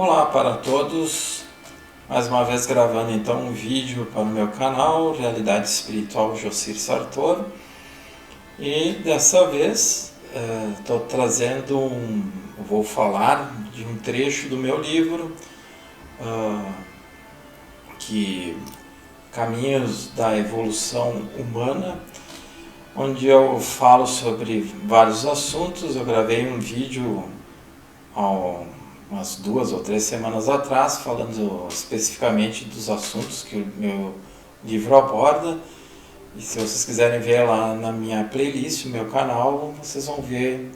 Olá para todos, mais uma vez gravando então um vídeo para o meu canal Realidade Espiritual Jocir Sartor, e dessa vez vou falar de um trecho do meu livro, que Caminhos da Evolução Humana, onde eu falo sobre vários assuntos. Eu gravei um vídeo umas 2 ou 3 semanas atrás, falando especificamente dos assuntos que o meu livro aborda. E se vocês quiserem ver lá na minha playlist, no meu canal, vocês vão ver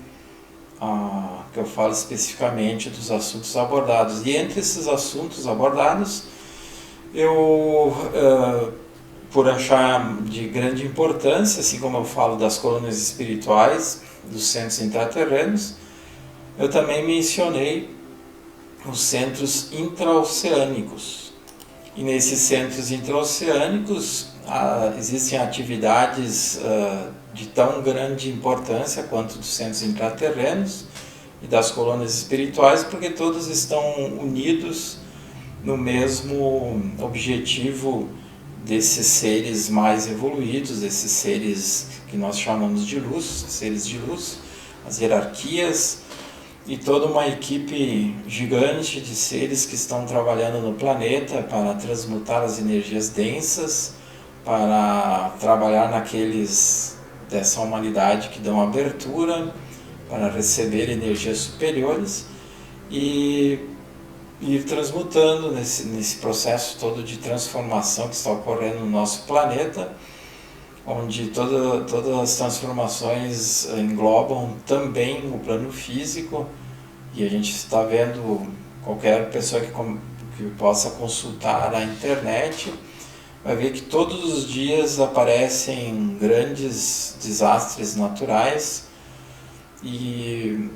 que eu falo especificamente dos assuntos abordados. E entre esses assuntos abordados, eu, por achar de grande importância, assim como eu falo das colônias espirituais, dos centros intraterrenos, eu também mencionei os centros intraoceânicos. E nesses centros intraoceânicos existem atividades de tão grande importância quanto dos centros intraterrenos e das colônias espirituais, porque todos estão unidos no mesmo objetivo desses seres mais evoluídos, desses seres que nós chamamos de luz, seres de luz, as hierarquias, e toda uma equipe gigante de seres que estão trabalhando no planeta para transmutar as energias densas, para trabalhar naqueles dessa humanidade que dão abertura para receber energias superiores e ir transmutando nesse processo todo de transformação que está ocorrendo no nosso planeta, onde todas as transformações englobam também o plano físico. E a gente está vendo, qualquer pessoa que possa consultar a internet vai ver que todos os dias aparecem grandes desastres naturais, e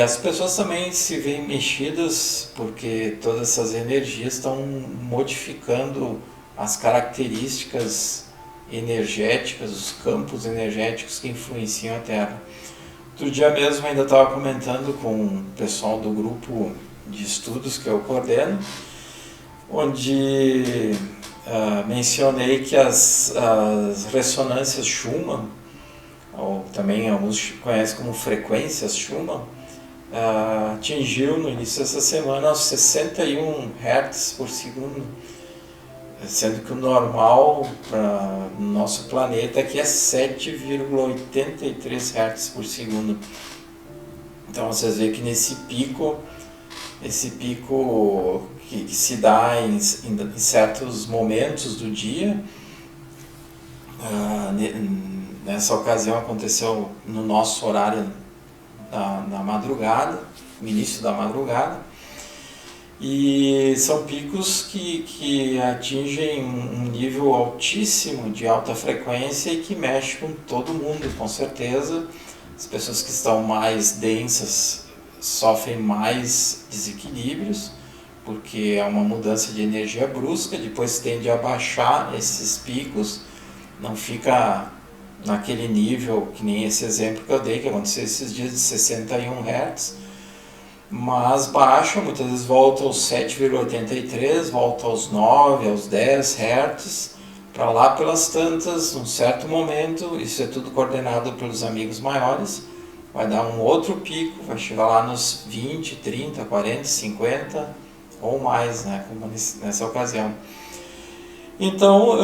as pessoas também se veem mexidas porque todas essas energias estão modificando as características energéticas, os campos energéticos que influenciam a Terra. Outro dia mesmo ainda estava comentando com o pessoal do grupo de estudos que eu coordeno, onde mencionei que as ressonâncias Schumann, ou também alguns conhecem como frequências Schumann, atingiu no início dessa semana os 61 Hz por segundo, sendo que o normal para o nosso planeta aqui é 7,83 Hz por segundo. Então vocês veem que esse pico que se dá em certos momentos do dia, nessa ocasião aconteceu no nosso horário na madrugada, no início da madrugada. E são picos que atingem um nível altíssimo de alta frequência e que mexe com todo mundo, com certeza. As pessoas que estão mais densas sofrem mais desequilíbrios, porque é uma mudança de energia brusca, depois tende a baixar esses picos, não fica naquele nível, que nem esse exemplo que eu dei, que aconteceu esses dias, de 61 Hz, mas baixa, muitas vezes volta aos 7,83, volta aos 9, aos 10 Hz, para lá pelas tantas, num certo momento, isso é tudo coordenado pelos amigos maiores, vai dar um outro pico, vai chegar lá nos 20, 30, 40, 50 ou mais, né, como nessa ocasião. Então,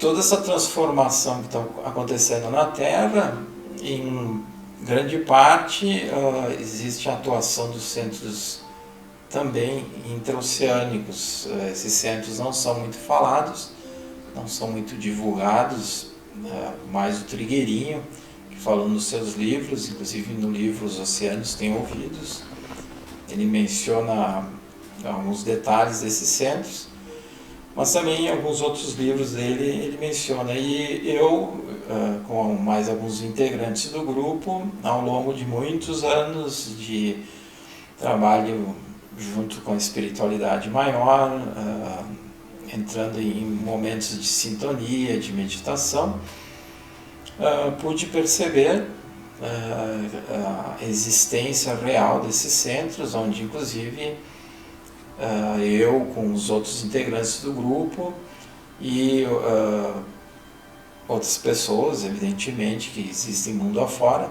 toda essa transformação que está acontecendo na Terra, em grande parte existe a atuação dos centros também intraoceânicos. Esses centros não são muito falados, não são muito divulgados, mais o Trigueirinho, que falou nos seus livros, inclusive no livro Os Oceanos Têm Ouvidos, ele menciona alguns detalhes desses centros, mas também em alguns outros livros dele ele menciona. E eu, com mais alguns integrantes do grupo, ao longo de muitos anos de trabalho junto com a espiritualidade maior, entrando em momentos de sintonia, de meditação, pude perceber a existência real desses centros, onde inclusive eu com os outros integrantes do grupo e outras pessoas, evidentemente, que existem mundo afora,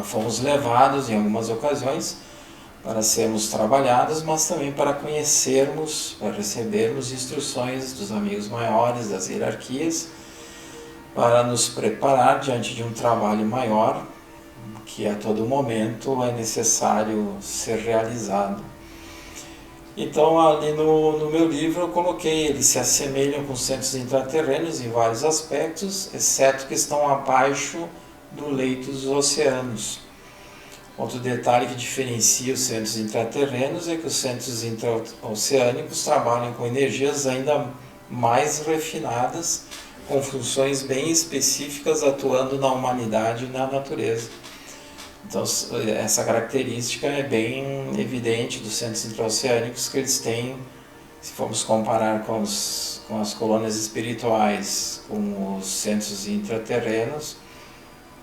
fomos levados em algumas ocasiões para sermos trabalhados, mas também para conhecermos, para recebermos instruções dos amigos maiores, das hierarquias, para nos preparar diante de um trabalho maior, que a todo momento é necessário ser realizado. Então, ali no meu livro eu coloquei, eles se assemelham com centros intraterrenos em vários aspectos, exceto que estão abaixo do leito dos oceanos. Outro detalhe que diferencia os centros intraterrenos é que os centros intraoceânicos trabalham com energias ainda mais refinadas, com funções bem específicas atuando na humanidade e na natureza. Então, essa característica é bem evidente dos centros intraoceânicos, que eles têm, se formos comparar com as colônias espirituais, com os centros intraterrenos,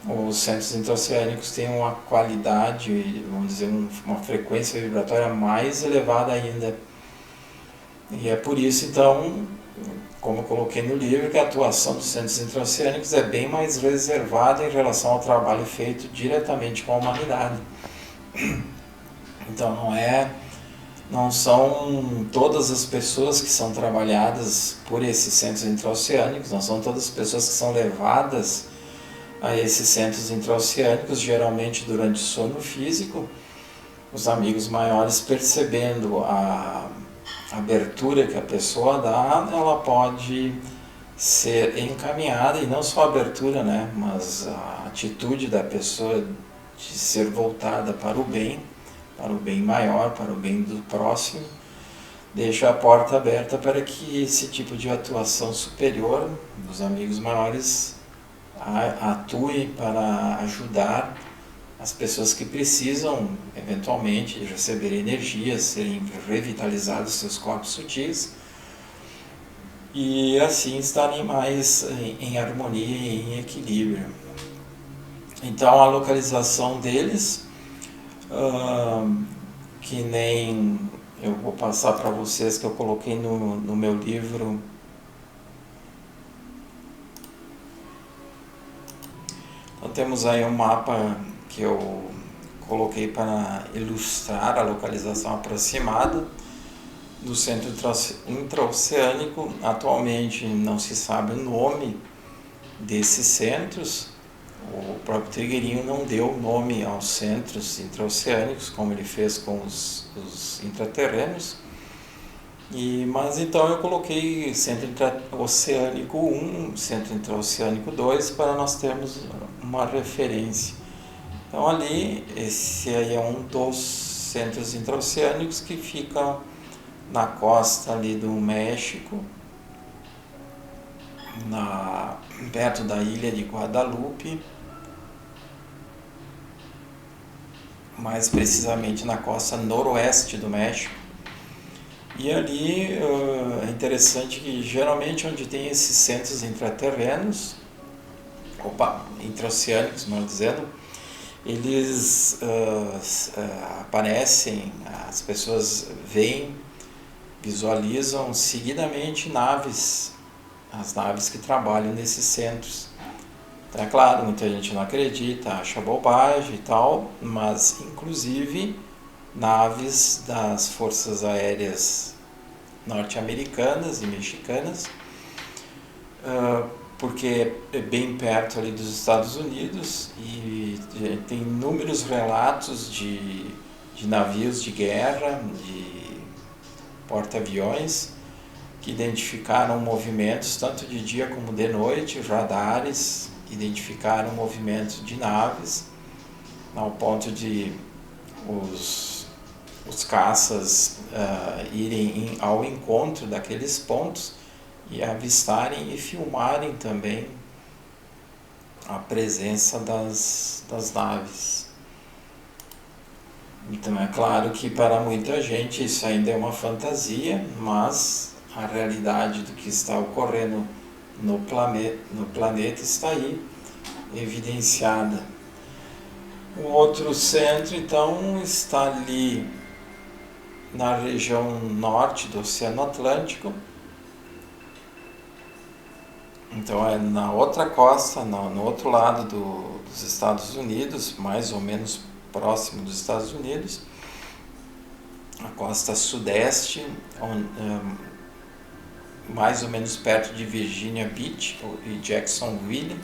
os centros intraoceânicos têm uma qualidade, vamos dizer, uma frequência vibratória mais elevada ainda. E é por isso, então, como eu coloquei no livro, que a atuação dos centros intraoceânicos é bem mais reservada em relação ao trabalho feito diretamente com a humanidade. Então, não são todas as pessoas que são trabalhadas por esses centros intraoceânicos, não são todas as pessoas que são levadas a esses centros intraoceânicos, geralmente durante o sono físico, os amigos maiores, percebendo a abertura que a pessoa dá, ela pode ser encaminhada, e não só a abertura, né, mas a atitude da pessoa de ser voltada para o bem maior, para o bem do próximo, deixa a porta aberta para que esse tipo de atuação superior dos amigos maiores atue para ajudar as pessoas que precisam, eventualmente, receber energia, serem revitalizados seus corpos sutis e assim estarem mais em harmonia e em equilíbrio. Então, a localização deles, que nem eu vou passar para vocês, que eu coloquei no meu livro. Então, temos aí um mapa que eu coloquei para ilustrar a localização aproximada do centro intraoceânico. Atualmente não se sabe o nome desses centros. O próprio Trigueirinho não deu nome aos centros intraoceânicos, como ele fez com os intraterrenos. Mas então eu coloquei Centro Intraoceânico 1, Centro Intraoceânico 2, para nós termos uma referência. Então ali, esse aí é um dos centros intraoceânicos que fica na costa ali do México, perto da ilha de Guadalupe, mais precisamente na costa noroeste do México. E ali é interessante que geralmente onde tem esses centros intraterrenos, intraoceânicos, melhor dizendo, eles aparecem, as pessoas veem, visualizam seguidamente as naves que trabalham nesses centros. Então, é claro, muita gente não acredita, acha bobagem e tal, mas inclusive naves das forças aéreas norte-americanas e mexicanas, porque é bem perto ali dos Estados Unidos e tem inúmeros relatos de navios de guerra, de porta-aviões, que identificaram movimentos tanto de dia como de noite, radares identificaram movimentos de naves, ao ponto de os caças irem ao encontro daqueles pontos e avistarem e filmarem também a presença das naves. Então é claro que para muita gente isso ainda é uma fantasia, mas a realidade do que está ocorrendo no planeta está aí evidenciada. O outro centro então está ali na região norte do Oceano Atlântico. Então é na outra costa, no outro lado dos Estados Unidos, mais ou menos próximo dos Estados Unidos, a costa sudeste, mais ou menos perto de Virginia Beach e Jacksonville,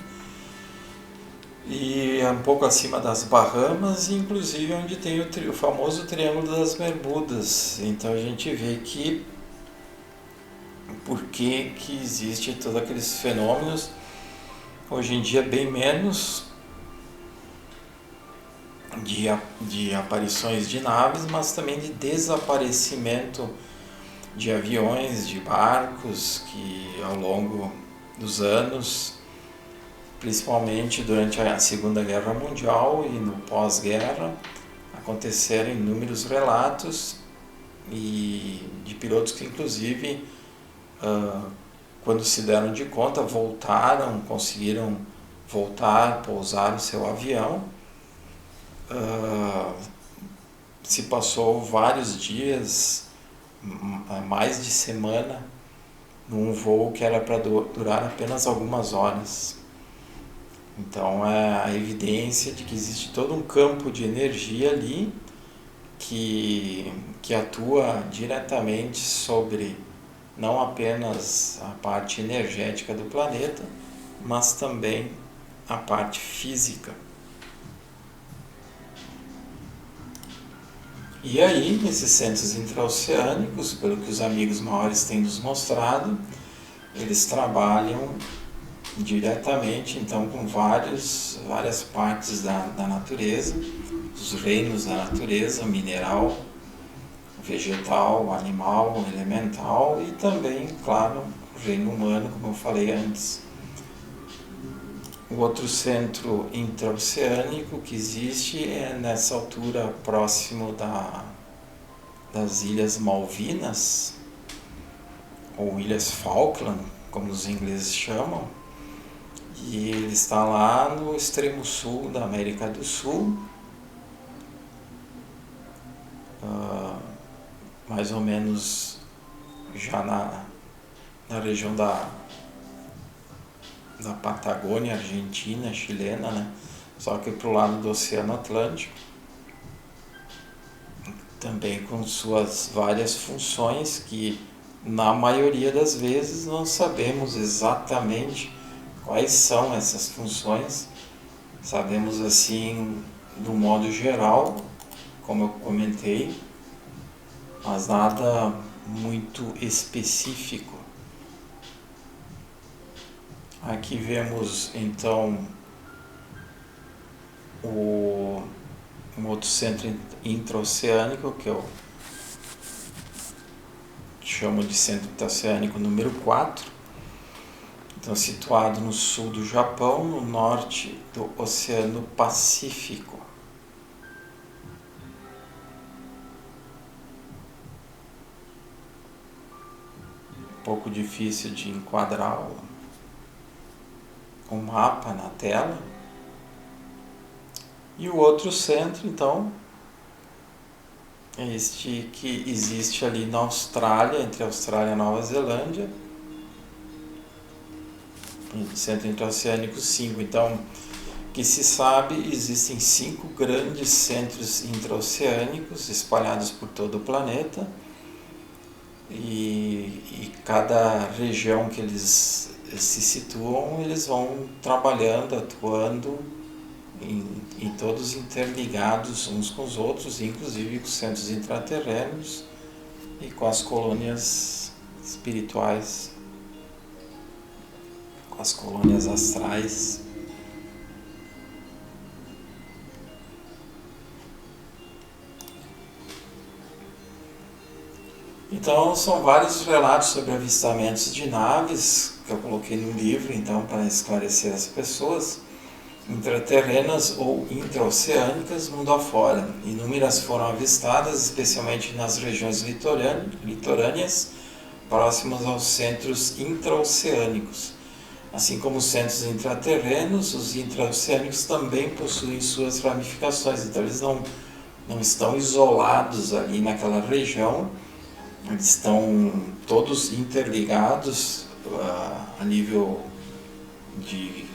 e um pouco acima das Bahamas, inclusive onde tem o famoso Triângulo das Bermudas. Então a gente vê que por que existe todos aqueles fenômenos, hoje em dia bem menos de aparições de naves, mas também de desaparecimento de aviões, de barcos, que ao longo dos anos, principalmente durante a Segunda Guerra Mundial e no pós-guerra, aconteceram inúmeros relatos e de pilotos que inclusive quando se deram de conta conseguiram voltar, pousar o seu avião. Se passou vários dias, mais de semana, num voo que era para durar apenas algumas horas. Então é a evidência de que existe todo um campo de energia ali que atua diretamente sobre não apenas a parte energética do planeta, mas também a parte física. E aí, nesses centros intraoceânicos, pelo que os amigos maiores têm nos mostrado, eles trabalham diretamente então com várias partes da natureza, os reinos da natureza, mineral, vegetal, animal, elemental e também, claro, o reino humano, como eu falei antes. O outro centro intraoceânico que existe é nessa altura próximo das Ilhas Malvinas, ou Ilhas Falkland, como os ingleses chamam, e ele está lá no extremo sul da América do Sul, mais ou menos já na região da Patagônia argentina, chilena, né? Só que para o lado do Oceano Atlântico, também com suas várias funções que na maioria das vezes não sabemos exatamente quais são essas funções. Sabemos assim do modo geral, como eu comentei, mas nada muito específico. Aqui vemos então um outro centro intraoceânico, que eu chamo de centro intraoceânico número 4, então situado no sul do Japão, no norte do Oceano Pacífico. Um pouco difícil de enquadrar o mapa na tela. E o outro centro, então, é este que existe ali na Austrália, entre a Austrália e a Nova Zelândia, centro intraoceânico 5. Então, que se sabe, existem 5 grandes centros intraoceânicos espalhados por todo o planeta, e cada região que eles se situam, eles vão trabalhando, atuando, em todos interligados uns com os outros, inclusive com os centros intraterrenos e com as colônias espirituais, com as colônias astrais. Então são vários relatos sobre avistamentos de naves que eu coloquei no livro, então, para esclarecer as pessoas, intraterrenas ou intraoceânicas mundo afora. Inúmeras foram avistadas, especialmente nas regiões litorâneas próximas aos centros intraoceânicos. Assim como os centros intraterrenos, os intraoceânicos também possuem suas ramificações, então eles não estão isolados ali naquela região, eles estão todos interligados a nível de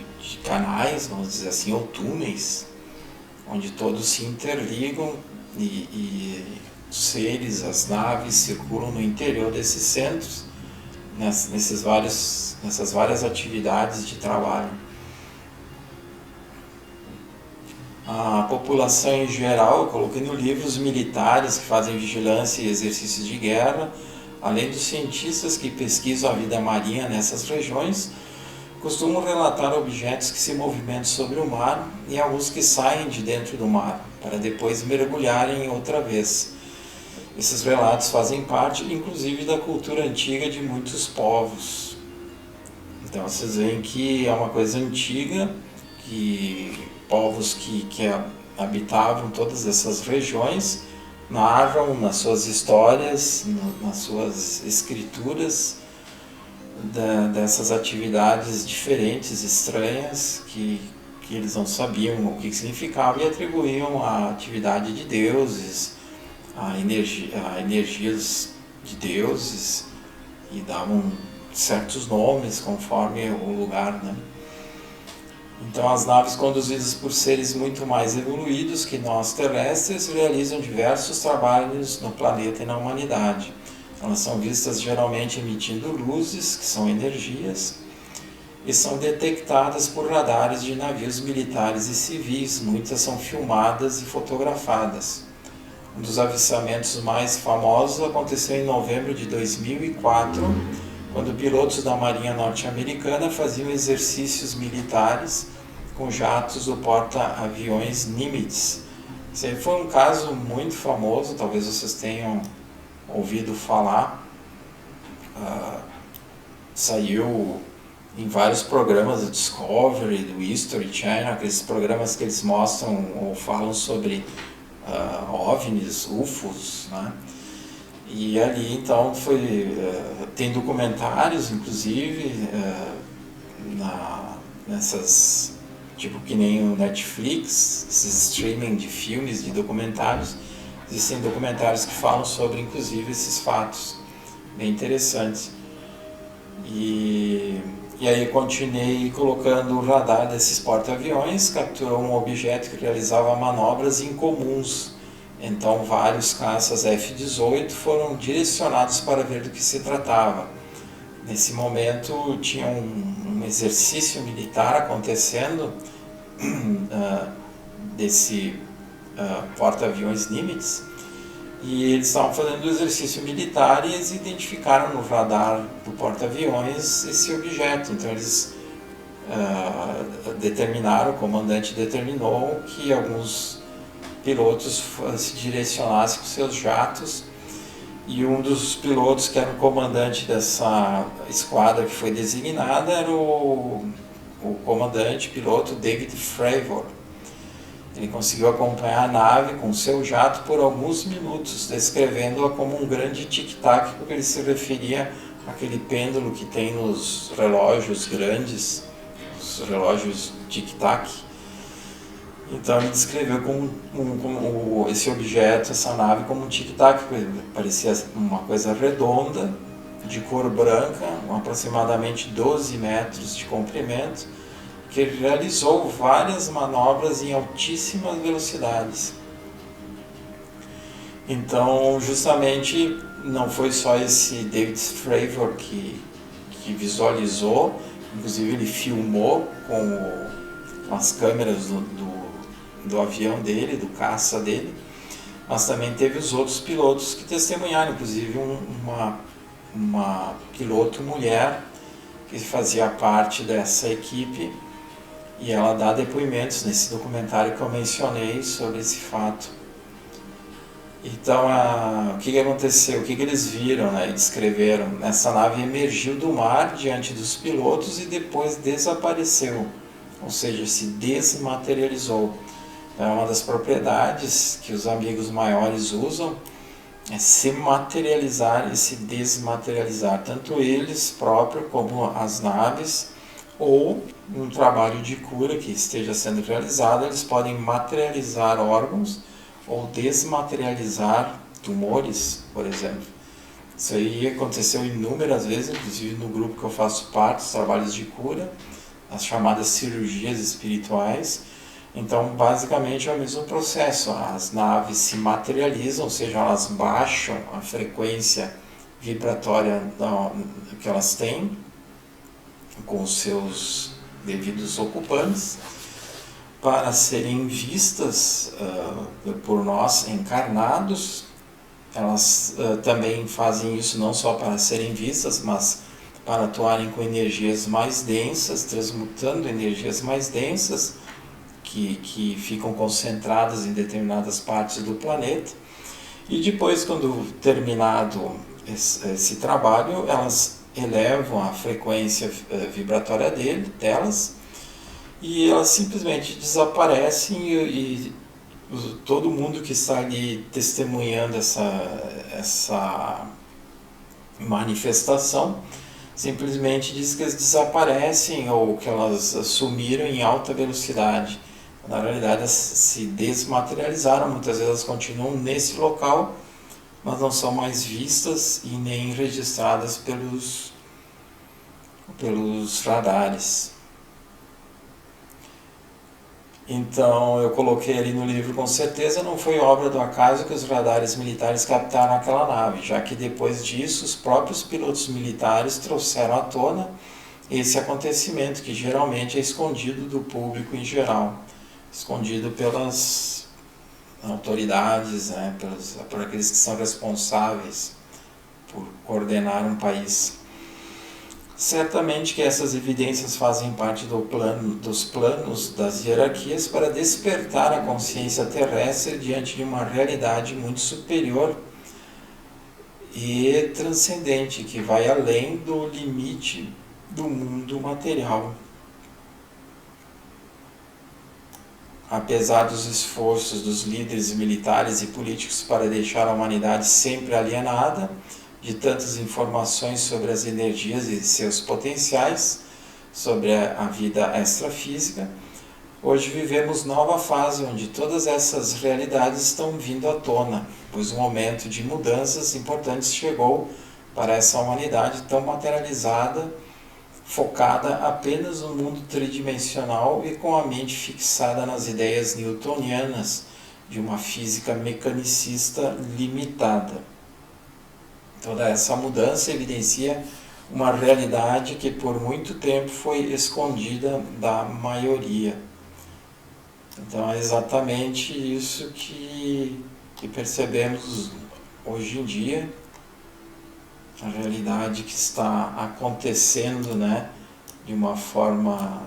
canais, vamos dizer assim, ou túneis, onde todos se interligam e os seres, as naves circulam no interior desses centros, nessas várias atividades de trabalho. A população em geral, eu coloquei no livro os militares que fazem vigilância e exercícios de guerra, além dos cientistas que pesquisam a vida marinha nessas regiões, costumam relatar objetos que se movimentam sobre o mar e alguns que saem de dentro do mar, para depois mergulharem outra vez. Esses relatos fazem parte, inclusive, da cultura antiga de muitos povos. Então vocês veem que é uma coisa antiga, que povos que habitavam todas essas regiões narram nas suas histórias, nas suas escrituras, dessas atividades diferentes, estranhas, que eles não sabiam o que significava e atribuíam à atividade de deuses, a energias de deuses, e davam certos nomes conforme o lugar, né? Então as naves conduzidas por seres muito mais evoluídos que nós terrestres realizam diversos trabalhos no planeta e na humanidade. Elas são vistas geralmente emitindo luzes, que são energias, e são detectadas por radares de navios militares e civis. Muitas são filmadas e fotografadas. Um dos avistamentos mais famosos aconteceu em novembro de 2004, quando pilotos da Marinha Norte-Americana faziam exercícios militares com jatos do porta-aviões Nimitz. Esse foi um caso muito famoso, talvez vocês tenham ouvido falar. Saiu em vários programas do Discovery, do History Channel, aqueles programas que eles mostram ou falam sobre OVNIs, UFOs, né? E ali então tem documentários, inclusive, nessas, tipo que nem o Netflix, esses streaming de filmes, de documentários. Existem documentários que falam sobre, inclusive, esses fatos bem interessantes. E aí continuei colocando o radar desses porta-aviões, capturou um objeto que realizava manobras incomuns. Então vários caças F-18 foram direcionados para ver do que se tratava. Nesse momento tinha um exercício militar acontecendo desse porta-aviões Nimitz, e eles estavam fazendo o exercício militar e eles identificaram no radar do porta-aviões esse objeto. Então eles o comandante determinou que alguns pilotos se direcionassem com seus jatos, e um dos pilotos, que era o comandante dessa esquadra que foi designada, era o comandante piloto David Fravor. Ele conseguiu acompanhar a nave com seu jato por alguns minutos, descrevendo-a como um grande tic-tac, porque ele se referia àquele pêndulo que tem nos relógios grandes, os relógios tic-tac. Então ele descreveu esse objeto, essa nave, como um tic-tac, parecia uma coisa redonda, de cor branca, com aproximadamente 12 metros de comprimento, que ele realizou várias manobras em altíssimas velocidades. Então, justamente, não foi só esse David Fravor que visualizou, inclusive ele filmou com as câmeras do avião dele, do caça dele, mas também teve os outros pilotos que testemunharam, inclusive uma piloto mulher que fazia parte dessa equipe, e ela dá depoimentos nesse documentário que eu mencionei sobre esse fato. Então, o que aconteceu? O que eles viram, né, e descreveram? Essa nave emergiu do mar diante dos pilotos e depois desapareceu, ou seja, se desmaterializou. Então, é uma das propriedades que os amigos maiores usam, é se materializar e se desmaterializar, tanto eles próprios como as naves, ou um trabalho de cura que esteja sendo realizado, eles podem materializar órgãos ou desmaterializar tumores, por exemplo. Isso aí aconteceu inúmeras vezes, inclusive no grupo que eu faço parte, os trabalhos de cura, as chamadas cirurgias espirituais. Então, basicamente é o mesmo processo. As naves se materializam, ou seja, elas baixam a frequência vibratória que elas têm com os seus devidos ocupantes para serem vistas por nós encarnados. Elas também fazem isso não só para serem vistas, mas para atuarem com energias mais densas, transmutando energias mais densas que ficam concentradas em determinadas partes do planeta. E depois, quando terminado esse trabalho, elas elevam a frequência vibratória delas e elas simplesmente desaparecem e todo mundo que está ali testemunhando essa manifestação simplesmente diz que eles desaparecem ou que elas sumiram em alta velocidade. Na realidade, elas se desmaterializaram, muitas vezes elas continuam nesse local, mas não são mais vistas e nem registradas pelos radares. Então eu coloquei ali no livro, com certeza não foi obra do acaso que os radares militares captaram aquela nave, já que depois disso os próprios pilotos militares trouxeram à tona esse acontecimento, que geralmente é escondido do público em geral, escondido pelas autoridades, né, por aqueles que são responsáveis por coordenar um país. Certamente que essas evidências fazem parte dos planos das hierarquias para despertar a consciência terrestre diante de uma realidade muito superior e transcendente, que vai além do limite do mundo material. Apesar dos esforços dos líderes militares e políticos para deixar a humanidade sempre alienada de tantas informações sobre as energias e seus potenciais, sobre a vida extrafísica, hoje vivemos nova fase onde todas essas realidades estão vindo à tona, pois um momento de mudanças importantes chegou para essa humanidade tão materializada, focada apenas no mundo tridimensional e com a mente fixada nas ideias newtonianas de uma física mecanicista limitada. Toda essa mudança evidencia uma realidade que por muito tempo foi escondida da maioria. Então é exatamente isso que percebemos hoje em dia, a realidade que está acontecendo, né, de uma forma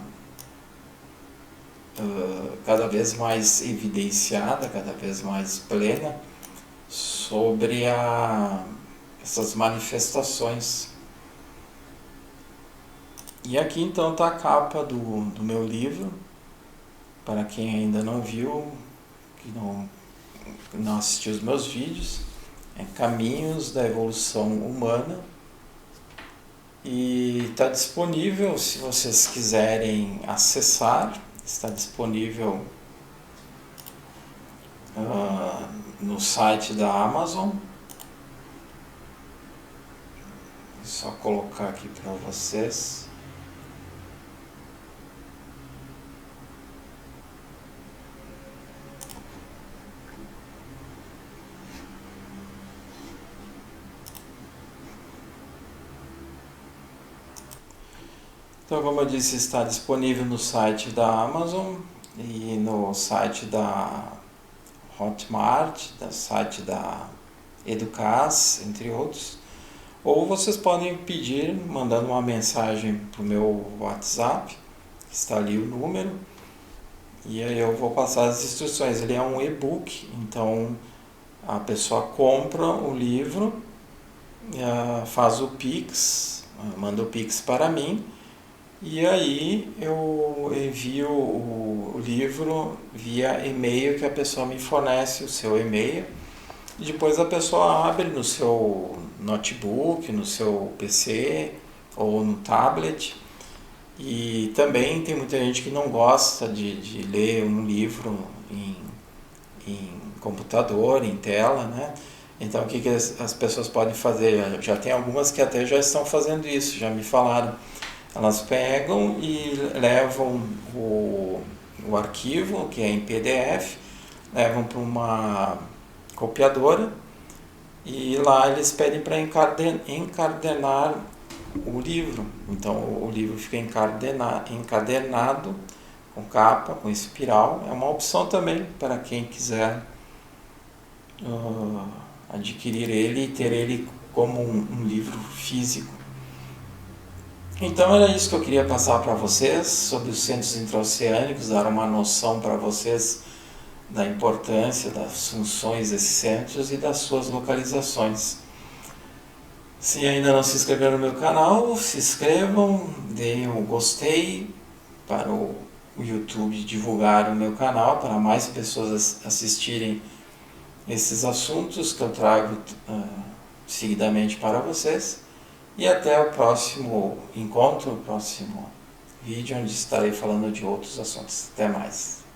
cada vez mais evidenciada, cada vez mais plena, sobre essas manifestações. E aqui então está a capa do meu livro, para quem ainda não viu, que não assistiu os meus vídeos, é Caminhos da Evolução Humana, e está disponível, se vocês quiserem acessar, está disponível no site da Amazon. Só colocar aqui para vocês. Então, como eu disse, está disponível no site da Amazon e no site da Hotmart, no site da Educas, entre outros. Ou vocês podem pedir, mandando uma mensagem para o meu WhatsApp, está ali o número, e aí eu vou passar as instruções. Ele é um e-book, então a pessoa compra o livro, faz o Pix, manda o Pix para mim, e aí eu envio o livro via e-mail, que a pessoa me fornece o seu e-mail, e depois a pessoa abre no seu notebook, no seu PC ou no tablet. E também tem muita gente que não gosta de ler um livro em computador, em tela, né? Então o que, que as pessoas podem fazer? Já tem algumas que até já estão fazendo isso, já me falaram. Elas pegam e levam o arquivo, que é em PDF, levam para uma copiadora e lá eles pedem para encadernar o livro. Então o livro fica encadernado com capa, com espiral. É uma opção também para quem quiser adquirir ele e ter ele como um livro físico. Então era isso que eu queria passar para vocês sobre os centros intraoceânicos, dar uma noção para vocês da importância das funções desses centros e das suas localizações. Se ainda não se inscreveram no meu canal, se inscrevam, deem um gostei para o YouTube divulgar o meu canal, para mais pessoas assistirem esses assuntos que eu trago seguidamente para vocês. E até o próximo encontro, o próximo vídeo, onde estarei falando de outros assuntos. Até mais!